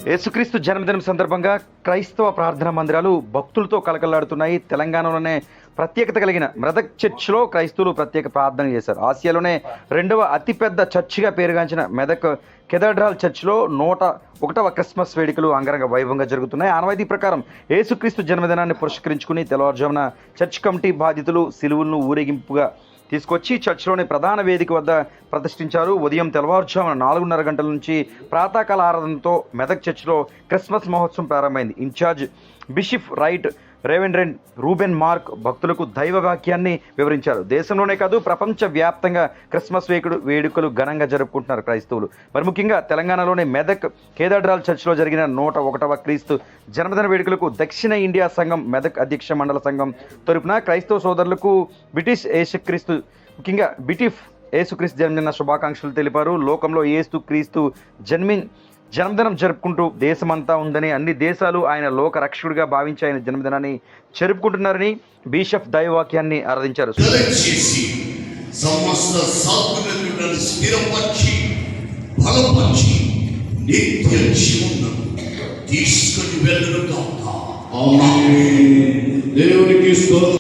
యేసుక్రీస్తు జన్మదినం సందర్భంగా క్రైస్తవ ప్రార్థనా మందిరాలు భక్తులతో కలకలాడుతున్నాయి. తెలంగాణలోనే ప్రత్యేకత కలిగిన మెదక్ చర్చ్లో క్రైస్తవులు ప్రత్యేక ప్రార్థన చేశారు. ఆసియాలోనే రెండవ అతిపెద్ద చర్చిగా పేరుగాంచిన మెదక్ కెథడ్రాల్ చర్చ్లో 101వ క్రిస్మస్ వేడుకలు అంగరంగ వైభవంగా జరుగుతున్నాయి. ఆనవాయితీ ప్రకారం యేసుక్రీస్తు జన్మదినాన్ని పురస్కరించుకుని తెల్లవారుజామున చర్చ్ కమిటీ బాధ్యతలు సిలువలను ఊరేగింపుగా తీసుకొచ్చి చర్చిలోని ప్రధాన వేదిక వద్ద ప్రతిష్ఠించారు. ఉదయం తెల్లవారుజామున 4:30 గంటల నుంచి ప్రాతకాల ఆరాధనతో మెదక్ చర్చిలో క్రిస్మస్ మహోత్సవం ప్రారంభమైంది. In charge bishop right reverend Ruben Mark భక్తులకు దైవ వాక్యాన్ని వివరించారు. దేశంలోనే కాదు ప్రపంచ వ్యాప్తంగా క్రిస్మస్ వేడుకలు ఘనంగా జరుపుకుంటున్నారు క్రైస్తవులు. మరి ముఖ్యంగా తెలంగాణలోని మెదక్ కేథడ్రాల్ చర్చిలో జరిగిన 101వ క్రీస్తు జన్మదిన వేడుకలకు దక్షిణ ఇండియా సంఘం మెదక్ అధ్యక్ష మండల సంఘం తరపున క్రైస్తవ సోదరులకు బిటిఫ్ యేసుక్రీస్తు జన్మదిన శుభాకాంక్షలు తెలిపారు. లోకంలో యేసుక్రీస్తు జన్మదినం జరుపుకుంటూ దేశమంతా ఉందని, అన్ని దేశాలు ఆయన లోక రక్షకుడిగా భావించి ఆయన జన్మదినాన్ని జరుపుకుంటున్నారని బిషప్ దైవవాక్యాన్ని ఆరాధించారు.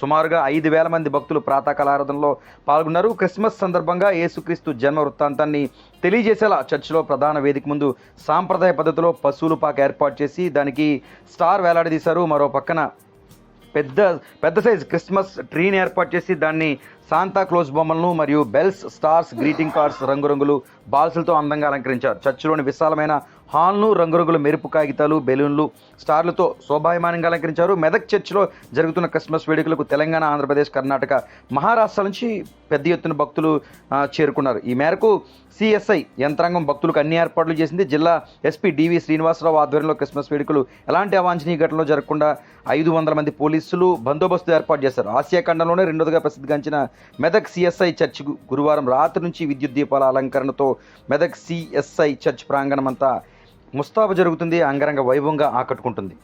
సుమారుగా 5,000 మంది భక్తులు ప్రాతకాల ఆరాధనలో పాల్గొన్నారు. క్రిస్మస్ సందర్భంగా యేసుక్రీస్తు జన్మ వృత్తాంతాన్ని తెలియజేసేలా చర్చిలో ప్రధాన వేదిక ముందు సాంప్రదాయ పద్ధతిలో పశువుల పాక ఏర్పాటు చేసి దానికి స్టార్ వేలాడదీశారు. మరో పక్కన పెద్ద సైజ్ క్రిస్మస్ ట్రీని ఏర్పాటు చేసి దాన్ని శాంతా క్లోజ్ బొమ్మలను మరియు బెల్స్, స్టార్స్, గ్రీటింగ్ కార్డ్స్, రంగురంగులు బాల్సులతో అందంగా అలంకరించారు. చర్చిలోని విశాలమైన హాల్ను రంగురంగుల మెరుపు కాగితాలు, బెలూన్లు, స్టార్లతో శోభాయమానంగా అలంకరించారు. మెదక్ చర్చిలో జరుగుతున్న క్రిస్మస్ వేడుకలకు తెలంగాణ, ఆంధ్రప్రదేశ్, కర్ణాటక, మహారాష్ట్ర నుంచి పెద్ద ఎత్తున భక్తులు చేరుకున్నారు. ఈ మేరకు సిఎస్ఐ యంత్రాంగం భక్తులకు అన్ని ఏర్పాట్లు చేసింది. జిల్లా ఎస్పీ డివి శ్రీనివాసరావు ఆధ్వర్యంలో క్రిస్మస్ వేడుకలు ఎలాంటి అవాంఛనీయ ఘటనలు జరగకుండా 500 మంది పోలీసులు బందోబస్తు ఏర్పాటు చేశారు. ఆసియా ఖండంలోనే రెండోదిగా ప్రసిద్ధిగాంచిన మెదక్ సిఎస్ఐ చర్చ్ గురువారం రాత్రి నుంచి విద్యుత్ దీపాల అలంకరణతో మెదక్ సిఎస్ఐ చర్చ్ ప్రాంగణం అంతా ముస్తాబు జరుగుతుంది, అంగరంగ వైభవంగా ఆకట్టుకుంటుంది.